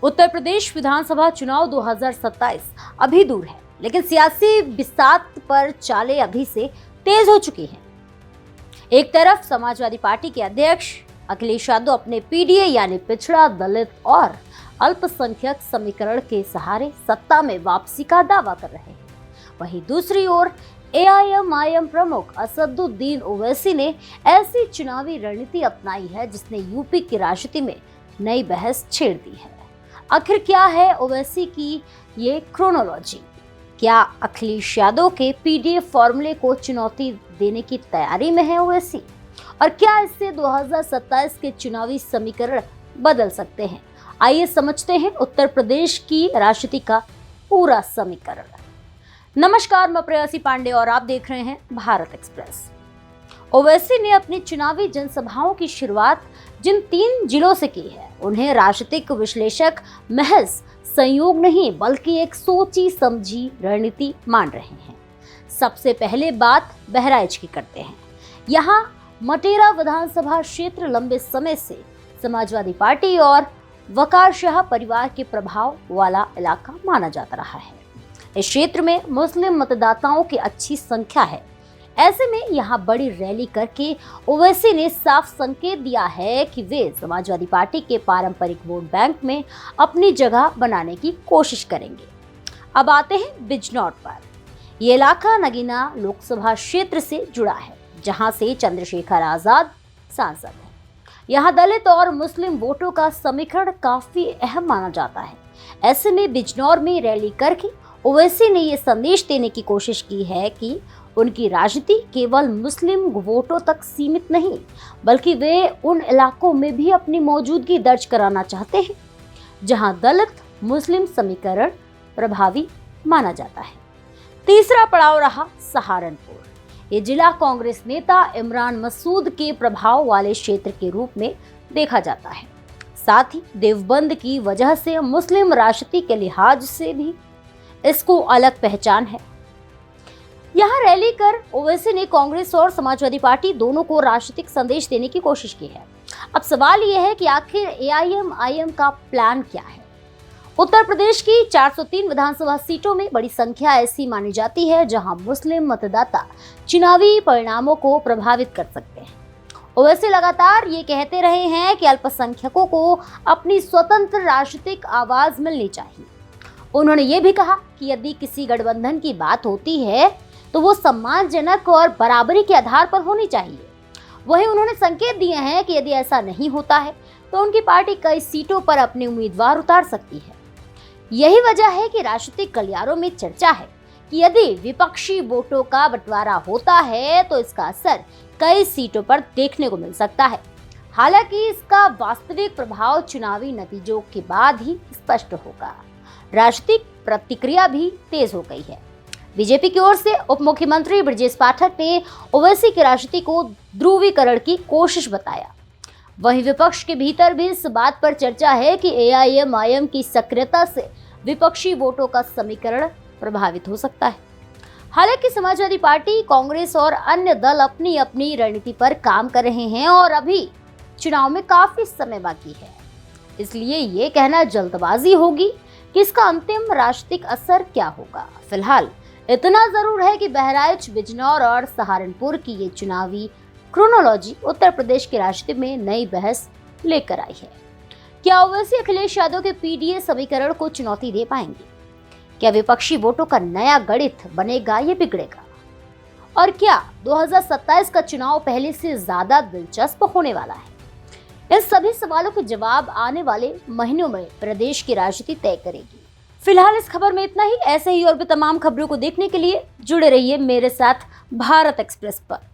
उत्तर प्रदेश विधानसभा चुनाव 2027 अभी दूर है, लेकिन सियासी बिसात पर चालें अभी से तेज हो चुकी हैं। एक तरफ समाजवादी पार्टी के अध्यक्ष अखिलेश यादव अपने पीडीए यानी पिछड़ा, दलित और अल्पसंख्यक समीकरण के सहारे सत्ता में वापसी का दावा कर रहे हैं। वहीं दूसरी ओर एआईएमआईएम प्रमुख असदुद्दीन ओवैसी ने ऐसी चुनावी रणनीति अपनाई है जिसने यूपी की राजनीति में नई बहस छेड़ दी है। आखिर क्या है ओवैसी की ये क्रोनोलॉजी? क्या अखिलेश यादव के पीडीए फॉर्मूले को चुनौती देने की तैयारी में है ओवैसी? और क्या इससे 2027 के चुनावी समीकरण बदल सकते हैं? आइए समझते हैं उत्तर प्रदेश की राजनीति का पूरा समीकरण। नमस्कार, मैं प्रेयसी पांडे और आप देख रहे हैं भारत एक्सप्रेस। ओवैसी ने अपनी चुनावी जनसभाओं की शुरुआत जिन 3 जिलों से की है, उन्हें राजनीतिक विश्लेषक महज संयोग नहीं बल्कि एक सोची समझी रणनीति मान रहे हैं। सबसे पहले बात बहराइच की करते हैं। यहाँ मटेरा विधानसभा क्षेत्र लंबे समय से समाजवादी पार्टी और वकार शाह परिवार के प्रभाव वाला इलाका माना जाता रहा है। इस क्षेत्र में मुस्लिम मतदाताओं की अच्छी संख्या है। ऐसे में यहाँ बड़ी रैली करके ओवैसी ने साफ संकेत दिया है कि वे समाजवादी पार्टी के पारंपरिक वोट बैंक में अपनी जगह बनाने की कोशिश करेंगे। अब आते हैं बिजनौर पर। ये इलाका नगीना लोकसभा क्षेत्र से जुड़ा है, जहाँ से चंद्रशेखर आजाद सांसद हैं। यहाँ दलित और मुस्लिम वोटों का समीकरण काफी अहम माना जाता है। ऐसे में बिजनौर में रैली करके ओवैसी ने ये संदेश देने की कोशिश की है कि उनकी राजनीति केवल मुस्लिम वोटों तक सीमित नहीं, बल्कि वे उन इलाकों में भी अपनी मौजूदगी दर्ज कराना चाहते हैं जहां दलित मुस्लिम समीकरण प्रभावी माना जाता है। तीसरा पड़ाव रहा सहारनपुर। ये जिला कांग्रेस नेता इमरान मसूद के प्रभाव वाले क्षेत्र के रूप में देखा जाता है। साथ ही देवबंद की वजह से मुस्लिम राजनीति के लिहाज से भी इसको अलग पहचान है। यहाँ रैली कर ओवैसी ने कांग्रेस और समाजवादी पार्टी दोनों को राजनीतिक संदेश देने की कोशिश की है। अब सवाल यह है कि आखिर एआईएमआईएम का प्लान क्या है? उत्तर प्रदेश की 403 विधानसभा सीटों में बड़ी संख्या ऐसी मानी जाती है जहां मुस्लिम मतदाता चुनावी परिणामों को प्रभावित कर सकते हैं। ओवैसी लगातार ये कहते रहे हैं कि अल्पसंख्यकों को अपनी स्वतंत्र राजनीतिक आवाज मिलनी चाहिए। उन्होंने ये भी कहा कि यदि किसी गठबंधन की बात होती है तो वो सम्मानजनक और बराबरी के आधार पर होनी चाहिए। वहीं उन्होंने संकेत दिए हैं कि यदि ऐसा नहीं होता है तो उनकी पार्टी कई सीटों पर अपने उम्मीदवार उतार सकती है। यही वजह है कि राजनीतिक गलियारों में चर्चा है कि यदि विपक्षी वोटों का बंटवारा होता है तो इसका असर कई सीटों पर देखने को मिल सकता है। हालांकि इसका वास्तविक प्रभाव चुनावी नतीजों के बाद ही स्पष्ट होगा। राजनीतिक प्रतिक्रिया भी तेज हो गई है। बीजेपी की ओर से उप मुख्यमंत्री ब्रजेश पाठक ने ओवैसी की राजनीति को ध्रुवीकरण की कोशिश बताया। वहीं विपक्ष के भीतर भी इस बात पर चर्चा है कि एआईएमआईएम की सक्रियता से विपक्षी वोटों का समीकरण प्रभावित हो सकता है। हालांकि समाजवादी पार्टी, कांग्रेस और अन्य दल अपनी अपनी रणनीति पर काम कर रहे हैं और अभी चुनाव में काफी समय बाकी है, इसलिए ये कहना जल्दबाजी होगी कि इसका अंतिम राजनीतिक असर क्या होगा। फिलहाल इतना जरूर है कि बहराइच, बिजनौर और सहारनपुर की ये चुनावी क्रोनोलॉजी उत्तर प्रदेश की राजनीति में नई बहस लेकर आई है। क्या ओवैसी अखिलेश यादव के पीडीए समीकरण को चुनौती दे पाएंगे? क्या विपक्षी वोटों का नया गणित बनेगा या बिगड़ेगा? और क्या 2027 का चुनाव पहले से ज्यादा दिलचस्प होने वाला है? इन सभी सवालों के जवाब आने वाले महीनों में प्रदेश की राजनीति तय करेगी। फिलहाल इस खबर में इतना ही। ऐसे ही और भी तमाम खबरों को देखने के लिए जुड़े रहिए मेरे साथ भारत एक्सप्रेस पर।